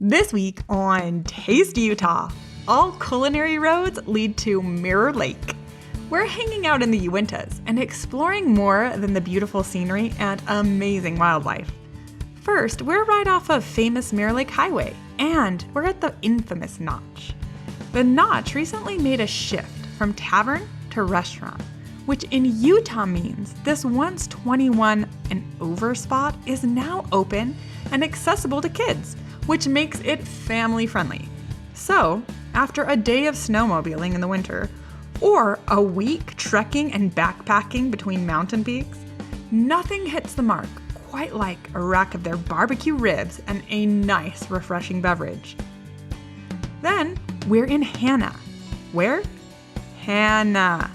This week on Taste Utah, all culinary roads lead to Mirror Lake. We're hanging out in the Uintas and exploring more than the beautiful scenery and amazing wildlife. First, we're right off of famous Mirror Lake Highway, and we're at the infamous Notch. The Notch recently made a shift from tavern to restaurant, which in Utah means this once 21 and over spot is now open and accessible to kids, which makes it family friendly. So, after a day of snowmobiling in the winter, or a week trekking and backpacking between mountain peaks, nothing hits the mark quite like a rack of their barbecue ribs and a nice, refreshing beverage. Then, we're in Hanna. Where? Hanna,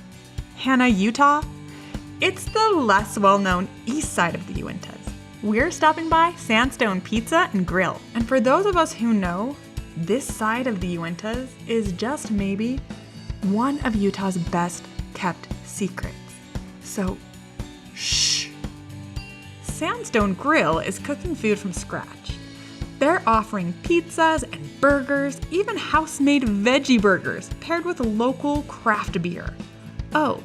Utah. It's the less well-known east side of the Uintas. We're stopping by Sandstone Pizza and Grill. And for those of us who know, this side of the Uintas is just maybe one of Utah's best kept secrets. So, shh. Sandstone Grill is cooking food from scratch. They're offering pizzas and burgers, even house-made veggie burgers paired with local craft beer. Oh,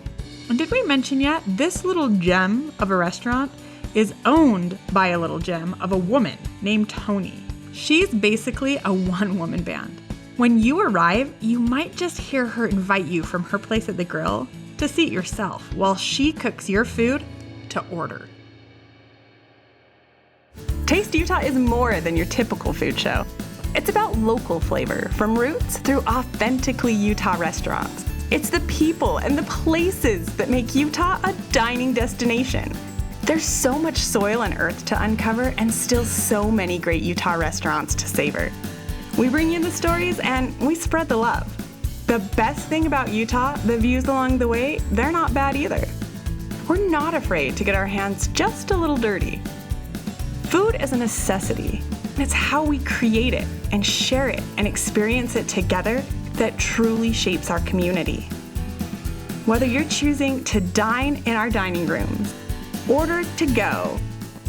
and did we mention yet, this little gem of a restaurant is owned by a little gem of a woman named Tony. She's basically a one-woman band. When you arrive, you might just hear her invite you from her place at the grill to seat yourself while she cooks your food to order. Taste Utah is more than your typical food show. It's about local flavor, from roots through authentically Utah restaurants. It's the people and the places that make Utah a dining destination. There's so much soil and earth to uncover and still so many great Utah restaurants to savor. We bring you the stories and we spread the love. The best thing about Utah, the views along the way, they're not bad either. We're not afraid to get our hands just a little dirty. Food is a necessity. It's how we create it and share it and experience it together that truly shapes our community. Whether you're choosing to dine in our dining rooms, order to go,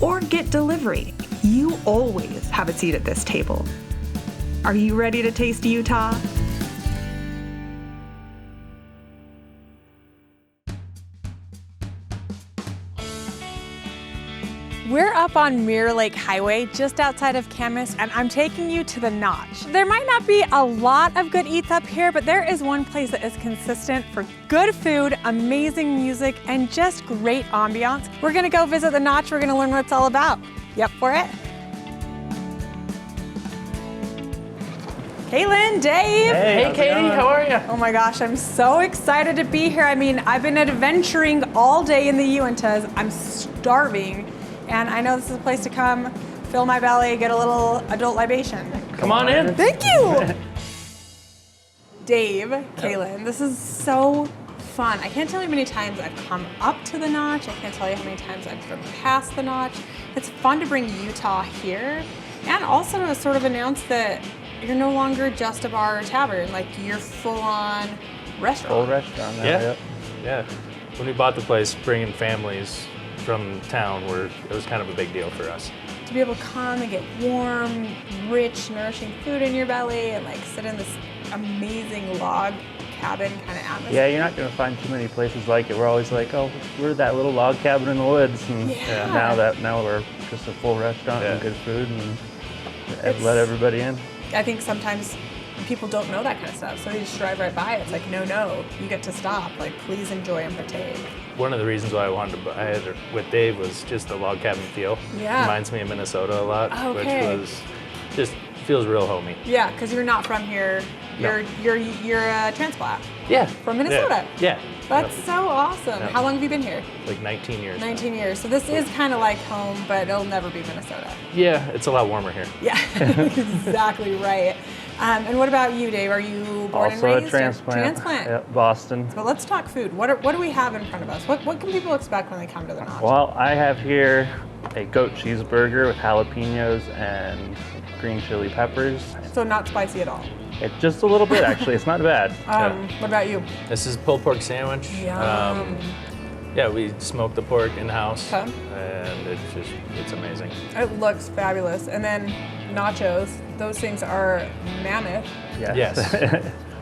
or get delivery, you always have a seat at this table. Are you ready to taste Utah? We're up on Mirror Lake Highway, just outside of Kamas, and I'm taking you to the Notch. There might not be a lot of good eats up here, but there is one place that is consistent for good food, amazing music, and just great ambiance. We're gonna go visit the Notch. We're gonna learn what it's all about. You up for it? Caitlin, Dave. Hey Katy, how are you? Oh my gosh, I'm so excited to be here. I mean, I've been adventuring all day in the Uintas. I'm starving. And I know this is a place to come, fill my belly, get a little adult libation. Come on in. Thank you. Dave, Kaylin, this is so fun. I can't tell you how many times I've come up to the Notch. I can't tell you how many times I've driven past the Notch. It's fun to bring Utah here and also to sort of announce that you're no longer just a bar or tavern, like you're full-on restaurant. Full restaurant now, yeah. Yeah. When we bought the place, bringing families from town, it was kind of a big deal for us. To be able to come and get warm, rich, nourishing food in your belly and like sit in this amazing log cabin kind of atmosphere. Yeah, you're not going to find too many places like it. We're always like, oh, we're that little log cabin in the woods. And now we're just a full restaurant and good food and let everybody in. I think sometimes people don't know that kind of stuff, so they just drive right by. It's like, no, you get to stop. Like, please enjoy and partake. One of the reasons why I wanted to buy it with Dave was just the log cabin feel. Yeah. Reminds me of Minnesota a lot, Okay. which was just feels real homey. Yeah, because you're not from here. You're a transplant. Yeah. From Minnesota. Yeah. That's so awesome. Yep. How long have you been here? Like 19 years. 19 years. So this is kind of like home, but it'll never be Minnesota. Yeah, it's a lot warmer here. Yeah, exactly right. And what about you, Dave? Are you born and raised? Also a transplant. Yep, Boston. Well, let's talk food. What do we have in front of us? What can people expect when they come to the Notch? Well, I have here a goat cheeseburger with jalapenos and green chili peppers. So not spicy at all? It's just a little bit, actually. It's not bad. What about you? This is pulled pork sandwich. Yum. Yeah, we smoke the pork in-house, Okay. and it's amazing. It looks fabulous. And then nachos. those things are mammoth. Yes.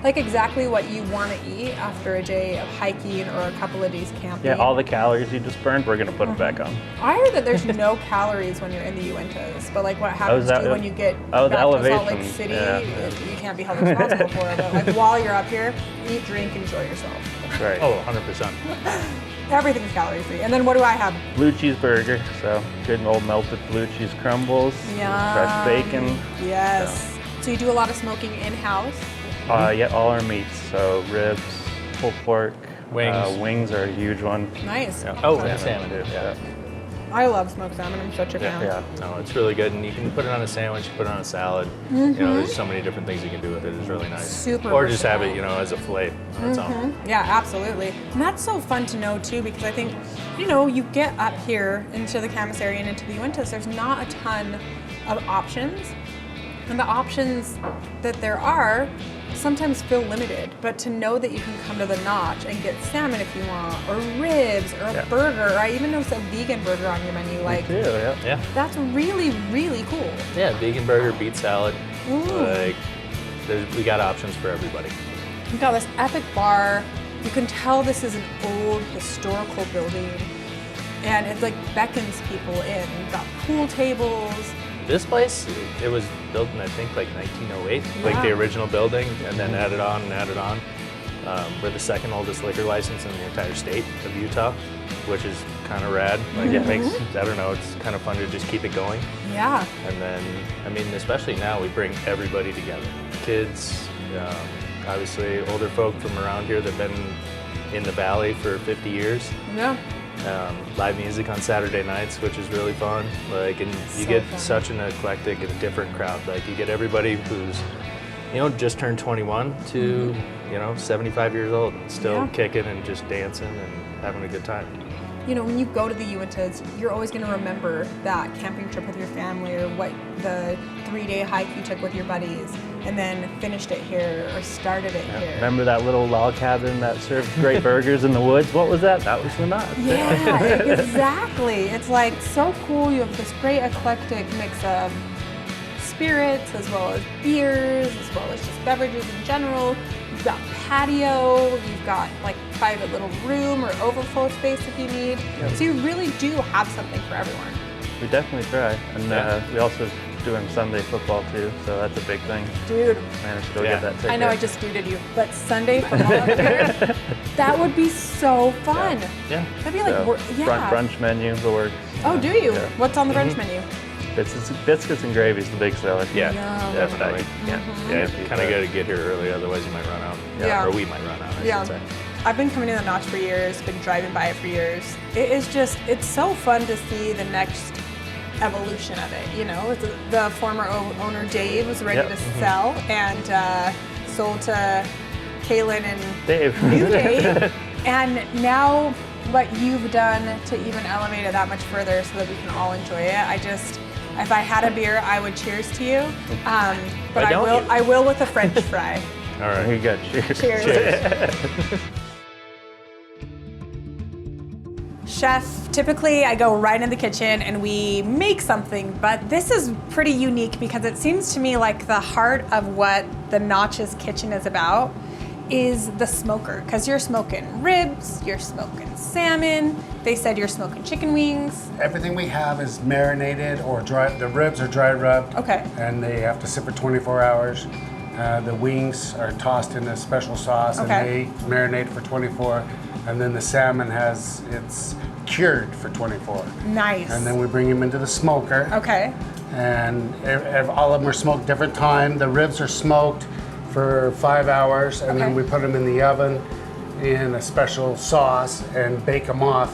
Like exactly what you want to eat after a day of hiking or a couple of days camping. Yeah, all the calories you just burned, we're gonna put them back on. I heard that there's no calories when you're in the Uintas, but like what happens to you when you get the back to Salt Lake elevation. City, Yeah. you can't be held responsible for it. But like while you're up here, eat, drink, enjoy yourself. That's right. Oh, 100%. Everything's calorie free. And then what do I have? Blue cheeseburger, so good old melted blue cheese crumbles, fresh bacon. Yes. So you do a lot of smoking in-house? Yeah, all our meats, so ribs, pulled pork, Wings. Wings are a huge one. Nice. Yeah. Oh, and salmon. Yeah. I love smoked salmon. I'm such a fan. Yeah. No, it's really good, and you can put it on a sandwich, put it on a salad. You know, there's so many different things you can do with it. It's really nice. Super Or just have versatile. it, you know, as a fillet on its own. Yeah, absolutely. And that's so fun to know too, because I think, you know, you get up here into the Kamas area and into the Uintas, there's not a ton of options. And the options that there are sometimes feel limited, but to know that you can come to the Notch and get salmon if you want, or ribs, or a burger, or I even noticed a vegan burger on your menu, like, Me too, yeah. Yeah. that's really, really cool. Yeah, vegan burger, beet salad. Like, we got options for everybody. You've got this epic bar. You can tell this is an old historical building, and it like beckons people in. You've got pool tables. This place, it was built in, I think, like 1908, like Yeah. the original building, and then added on and added on. We're the second oldest liquor license in the entire state of Utah, which is kind of rad. Like it makes, I don't know, it's kind of fun to just keep it going. Yeah. And then, I mean, especially now, we bring everybody together. Kids, obviously older folk from around here that have been in the valley for 50 years. Yeah. Live music on Saturday nights, which is really fun. Like, and you So get fun. such an eclectic and different crowd. Like, you get everybody who's, you know, just turned 21 to, you know, 75 years old, and still Yeah. kicking and just dancing and having a good time. You know, when you go to the Uintas, you're always going to remember that camping trip with your family, or what the 3-day hike you took with your buddies, and then finished it here or started it here. Remember that little log cabin that served great burgers in the woods? What was that? That was the Notch. Yeah, exactly. It's like so cool. You have this great eclectic mix of spirits as well as beers, as well as just beverages in general. You've got patio, you've got like private little room or overflow space if you need. So you really do have something for everyone. We definitely try. And we also doing Sunday football too, so that's a big thing. Dude, Managed to go Yeah. get that ticket. I know I just duded you, but Sunday football up here, that would be so fun. Yeah. That'd be like, So, yeah. brunch menu, the works. Oh, do you? Yeah. What's on the brunch menu? Biscuits and gravy is the big seller. Yeah, Yum. definitely. Yeah. Yeah, kind of got to get here early, otherwise you might run out. Yeah. Or we might run out, I Yeah. should say. I've been coming to the Notch for years, been driving by it for years. It is just, it's so fun to see the next evolution of it, you know? It's the former owner, Dave, was ready Yep. to sell and sold to Kaylin and Dave. new Dave. And now what you've done to even elevate it that much further so that we can all enjoy it, if I had a beer, I would cheers to you. But don't I will with a French fry. All right. You got cheers. Cheers. Chef, typically I go right in the kitchen and we make something, but this is pretty unique because it seems to me like the heart of what the Notch's kitchen is about is the smoker, because you're smoking ribs, you're smoking salmon, they said you're smoking chicken wings. Everything we have is marinated or dry. The ribs are dry rubbed. Okay. And they have to sit for 24 hours. The wings are tossed in a special sauce Okay. and they marinate for 24. And then the salmon it's cured for 24. Nice. And then we bring them into the smoker. Okay. And all of them are smoked different time. The ribs are smoked for 5 hours, and then Okay. we put them in the oven in a special sauce and bake them off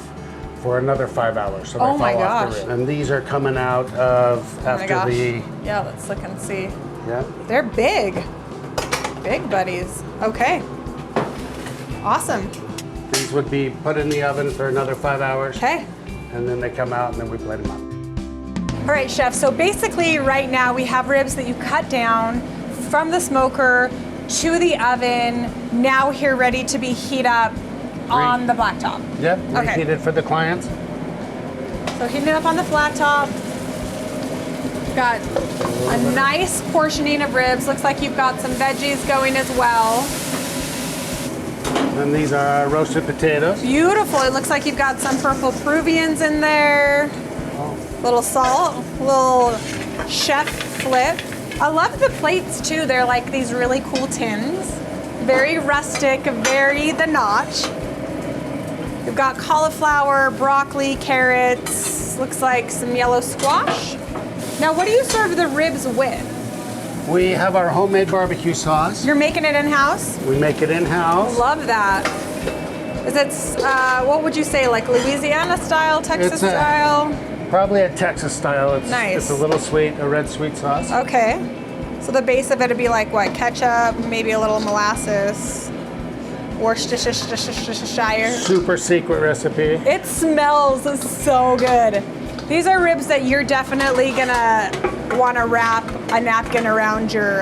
for another 5 hours. So they Oh my fall off gosh. the rib. And these are coming out of Oh my after gosh. the Yeah, let's look and see. yeah. They're big. Big buddies. Okay. Awesome. These would be put in the oven for another 5 hours. Okay. And then they come out and then we plate them up. All right, chef. So basically right now we have ribs that you cut down from the smoker to the oven, now here ready to be heat up on the black top. Yep, Okay. reheated for the clients. So heating it up on the flat top. Got a nice portioning of ribs. Looks like you've got some veggies going as well. And these are roasted potatoes. Beautiful. It looks like you've got some purple Peruvians in there. Little salt, little chef flip. I love the plates too. They're like these really cool tins. Very rustic, very the notch. You've got cauliflower, broccoli, carrots. Looks like some yellow squash. Now, what do you serve the ribs with? We have our homemade barbecue sauce. You're making it in-house? We make it in-house. Love that. Is it, what would you say, like Louisiana style, Texas style? Probably a Texas style. It's, Nice. It's a little sweet, a red sweet sauce. Okay. So the base of it would be like what? Ketchup, maybe a little molasses, Worcestershire. Super secret recipe. It smells so good. These are ribs that you're definitely gonna want to wrap a napkin around your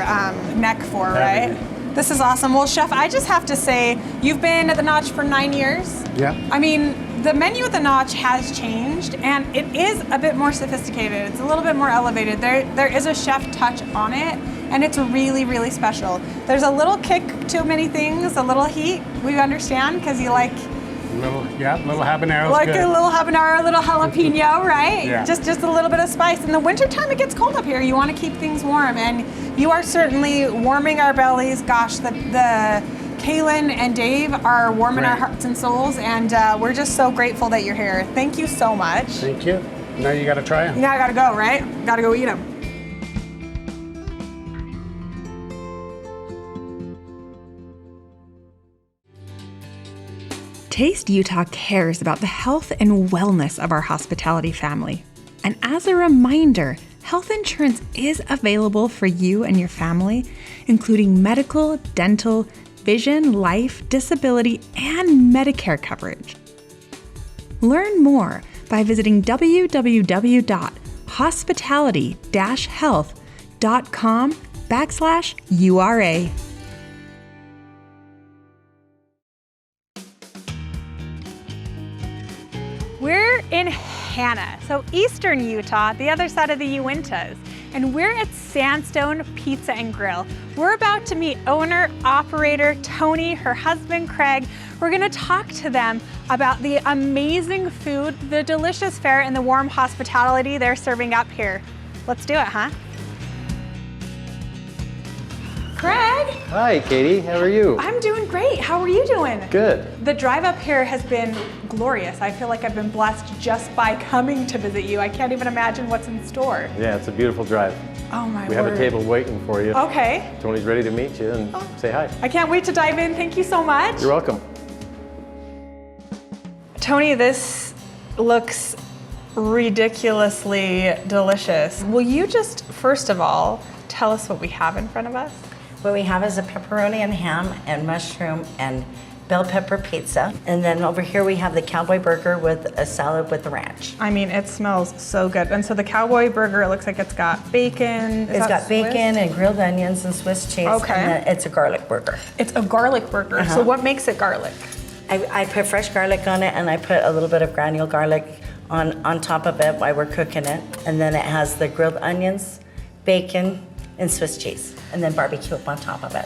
neck for, right? This is awesome. Well, Chef, I just have to say, you've been at the Notch for 9 years. Yeah. I mean, the menu at the Notch has changed, and it is a bit more sophisticated. It's a little bit more elevated. There is a chef touch on it, and it's really, really special. There's a little kick to many things, a little heat. We understand, because you like Little habanero. like a little habanero, a little jalapeno, right? Yeah. Just a little bit of spice. In the wintertime, it gets cold up here. You want to keep things warm, and you are certainly warming our bellies. Gosh, the Kaylin and Dave are warming our hearts and souls, and we're just so grateful that you're here. Thank you so much. Thank you. Now you got to try them. Now I gotta go, right? Gotta go eat them. Taste Utah cares about the health and wellness of our hospitality family. And as a reminder, health insurance is available for you and your family, including medical, dental, vision, life, disability, and Medicare coverage. Learn more by visiting www.hospitality-health.com/URA. We're in Hanna, so eastern Utah, the other side of the Uintas, and we're at Sandstone Pizza and Grill. We're about to meet owner, operator Tony, her husband Craig. We're gonna talk to them about the amazing food, the delicious fare, and the warm hospitality they're serving up here. Let's do it, huh? Craig! Hi, Katie. How are you? I'm doing great. How are you doing? Good. The drive up here has been glorious. I feel like I've been blessed just by coming to visit you. I can't even imagine what's in store. Yeah, it's a beautiful drive. Oh my word. We have a table waiting for you. Okay. Tony's ready to meet you and say hi. I can't wait to dive in. Thank you so much. You're welcome. Tony, this looks ridiculously delicious. Will you just, first of all, tell us what we have in front of us? What we have is a pepperoni and ham and mushroom and bell pepper pizza. And then over here we have the cowboy burger with a salad with the ranch. I mean, it smells so good. And so the cowboy burger, it looks like it's got bacon. It's got bacon and grilled onions and Swiss cheese. Okay. And then it's a garlic burger. It's a garlic burger. So what makes it garlic? I put fresh garlic on it, and I put a little bit of granule garlic on top of it while we're cooking it. And then it has the grilled onions, bacon, and Swiss cheese, and then barbecue up on top of it.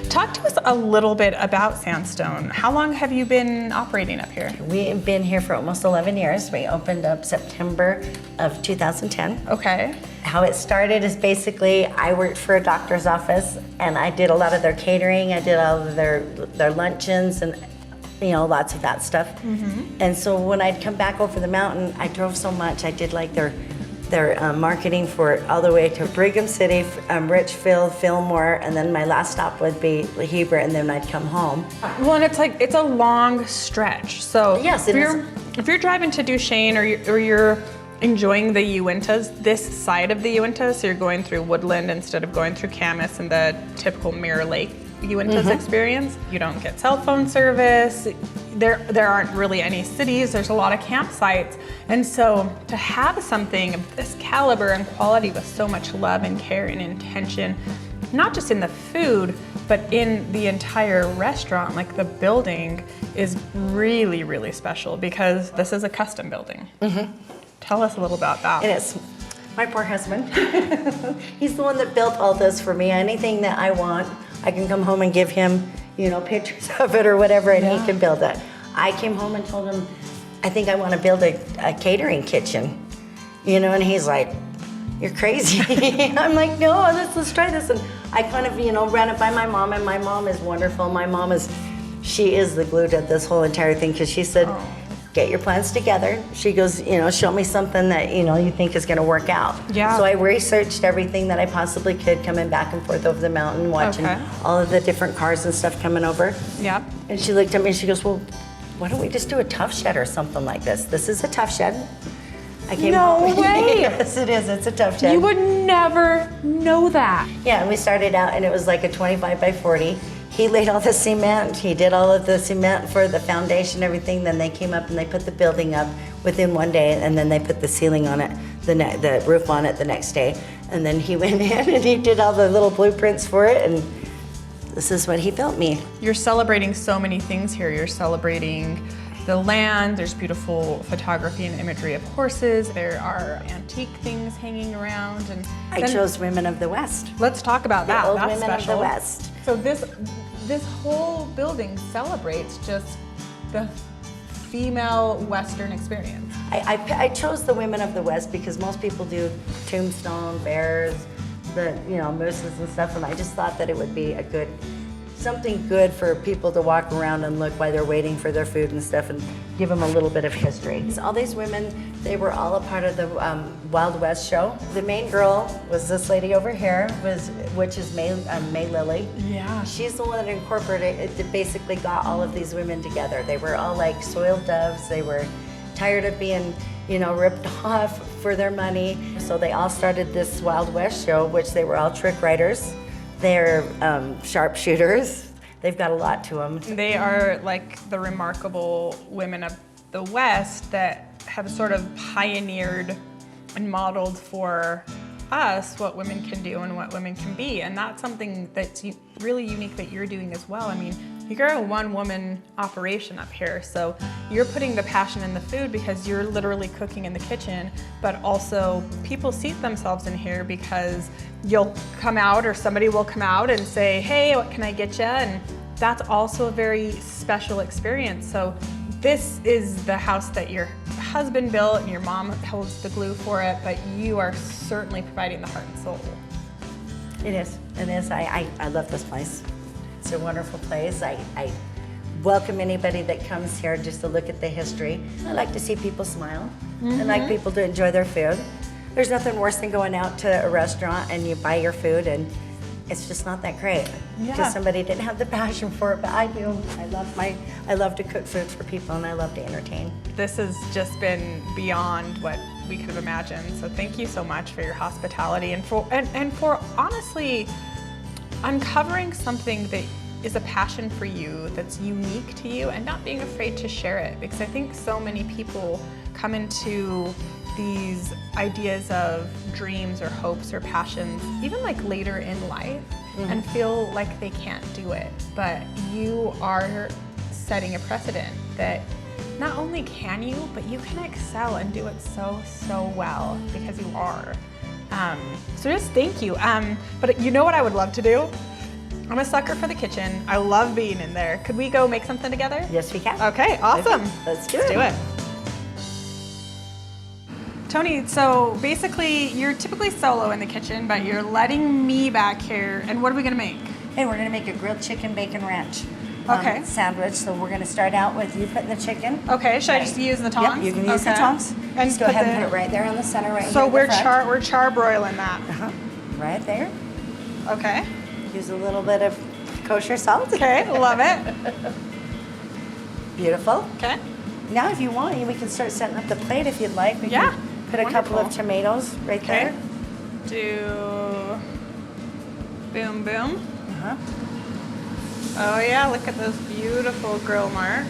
Talk to us a little bit about Sandstone. How long have you been operating up here? We've been here for almost 11 years. We opened up September of 2010. Okay. How it started is basically I worked for a doctor's office, and I did a lot of their catering. I did all of their luncheons and lots of that stuff. And so when I'd come back over the mountain, I drove so much. I did like their marketing for all the way to Brigham City, Richfield, Fillmore, and then my last stop would be Heber, and then I'd come home. Well, and it's a long stretch. So Yes, it is. If you're driving to Duchesne or you're enjoying the Uintas, this side of the Uintas, so you're going through Woodland instead of going through Kamas and the typical Mirror Lake Uintas experience. You don't get cell phone service. There aren't really any cities. There's a lot of campsites. And so to have something of this caliber and quality with so much love and care and intention, not just in the food, but in the entire restaurant, like the building is really, really special because this is a custom building. Tell us a little about that. And it's My poor husband. He's the one that built all this for me. Anything that I want, I can come home and give him, pictures of it or whatever, and he can build it. I came home and told him, I think I want to build a catering kitchen, and he's like, you're crazy. I'm like, no, let's try this. And I kind of, ran it by my mom, and my mom is wonderful. My mom she is the glue to this whole entire thing, because she said, get your plans together. She goes, show me something that, you think is going to work out. Yeah. So I researched everything that I possibly could, coming back and forth over the mountain, watching all of the different cars and stuff coming over. Yep. And she looked at me and she goes, well, why don't we just do a tough shed or something like this? This is a tough shed. I came home. way. Yes, it is. It's a tough shed. You would never know that. Yeah, and we started out and it was like a 25 by 40. He laid all the cement. He did all of the cement for the foundation, everything. Then they came up and they put the building up within one day, and then they put the ceiling on it, the roof on it the next day. And then he went in and he did all the little blueprints for it, and this is what he built me. You're celebrating so many things here. You're celebrating the land. There's beautiful photography and imagery of horses. There are antique things hanging around. And I chose Women of the West. Let's talk about that. The old That's women special. of the West. So this whole building celebrates just the female Western experience. I chose the Women of the West because most people do tombstone, bears, the mooses and stuff, and I just thought that it would be something good for people to walk around and look while they're waiting for their food and stuff, and give them a little bit of history. So all these women, they were all a part of the Wild West show. The main girl was this lady over here, which is May Lily. Yeah. She's the one that incorporated it, basically got all of these women together. They were all like soiled doves. They were tired of being ripped off for their money. So they all started this Wild West show, which they were all trick riders. They're sharpshooters. They've got a lot to them. They are like the remarkable women of the West that have sort of pioneered and modeled for us what women can do and what women can be. And that's something that's really unique that you're doing as well. I mean, you're a one-woman operation up here, so you're putting the passion in the food because you're literally cooking in the kitchen, but also people seat themselves in here because you'll come out or somebody will come out and say, hey, what can I get you? And that's also a very special experience. So this is the house that your husband built and your mom holds the glue for it, but you are certainly providing the heart and soul. It is. It is. I love this place. It's a wonderful place. I welcome anybody that comes here just to look at the history. I like to see people smile. I like people to enjoy their food. There's nothing worse than going out to a restaurant and you buy your food and it's just not that great. Yeah. Because somebody didn't have the passion for it, but I do. I love to cook foods for people and I love to entertain. This has just been beyond what we could have imagined. So thank you so much for your hospitality and for honestly uncovering something that is a passion for you that's unique to you and not being afraid to share it, because I think so many people come into these ideas of dreams or hopes or passions even like later in life and feel like they can't do it, but you are setting a precedent that not only can you, but you can excel and do it so well because you are. So just thank you. But you know what I would love to do? I'm a sucker for the kitchen. I love being in there. Could we go make something together? Yes, we can. Okay, awesome. Let's do it. Let's do it. Tony, so basically you're typically solo in the kitchen, but you're letting me back here. And what are we gonna make? Hey, we're gonna make a grilled chicken bacon ranch sandwich. So we're gonna start out with you putting the chicken. Okay, should I just use the tongs? Yep, you can use the tongs. And just go ahead and put it right there on the center, right so here. So we're charbroiling that. Right there. Okay. Use a little bit of kosher salt. Okay, love it. Beautiful. Okay. Now, if you want, we can start setting up the plate if you'd like. We Yeah. can put a couple of tomatoes right Okay. there. Do boom, boom. Uh-huh. Oh yeah, look at those beautiful grill marks.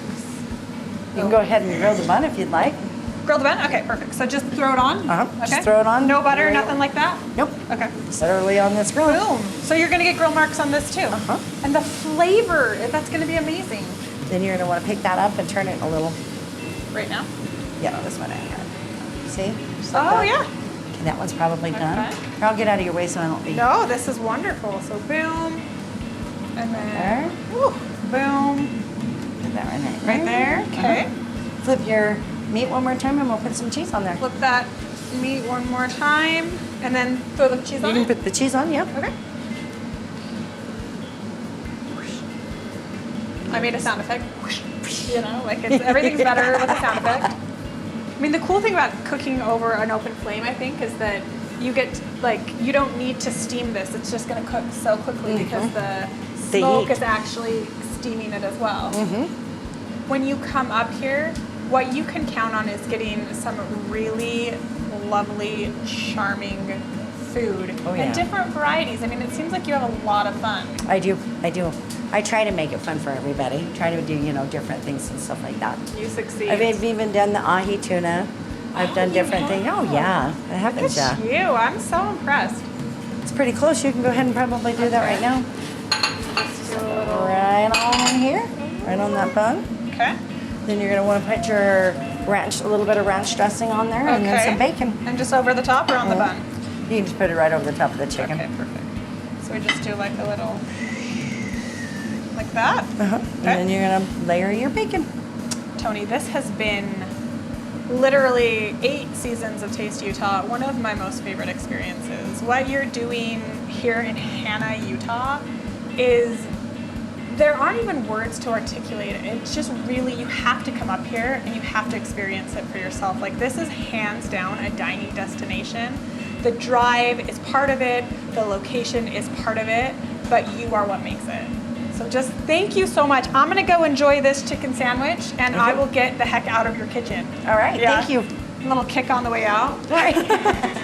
You can go ahead and grill the bun if you'd like. Grill the bun? Okay, perfect. So just throw it on? Uh-huh. Okay. Just throw it on. No butter, Right. nothing like that? Nope. Okay. Just literally on this grill. Boom. So you're gonna get grill marks on this too? Uh-huh. And the flavor, that's gonna be amazing. Then you're gonna want to pick that up and turn it a little. Right now? Yeah, this one right here. See? Just like Oh that. yeah. That one's probably done. Okay. Here, I'll get out of your way so I don't leave. No, this is wonderful. So boom, and then There. ooh, boom, Put that right right there. Okay. Flip your meat one more time and we'll put some cheese on there. Flip that meat one more time, and then throw the cheese You on can it. put the cheese on, yep. Okay. I made a sound effect. You know, like everything's better with a sound effect. I mean, the cool thing about cooking over an open flame, I think, is that you get, like, you don't need to steam this. It's just going to cook so quickly because the smoke heat. is actually steaming it as well. When you come up here, what you can count on is getting some really lovely, charming food Oh, yeah. and different varieties. I mean, it seems like you have a lot of fun. I do. I try to make it fun for everybody. Try to do, different things and stuff like that. You succeed. I've even done the ahi tuna. I've done different things. Oh, yeah. I haven't, Look at you. I'm so impressed. It's pretty close. You can go ahead and probably do that right now. Just do a little. Right on here. Right on that bun. Okay. Then you're going to want to put your ranch, a little bit of ranch dressing on there, and then some bacon. And just over the top or on the bun? You can just put it right over the top of the chicken. Okay, perfect. So we just do like a little, like that. And then you're going to layer your bacon. Tony, this has been literally 8 seasons of Taste Utah, one of my most favorite experiences. What you're doing here in Hanna, Utah is, there aren't even words to articulate it. It's just really, you have to come up here and you have to experience it for yourself. Like, this is hands down a dining destination. The drive is part of it, the location is part of it, but you are what makes it. So just thank you so much. I'm gonna go enjoy this chicken sandwich and I will get the heck out of your kitchen. All right, thank you. A little kick on the way out. All right.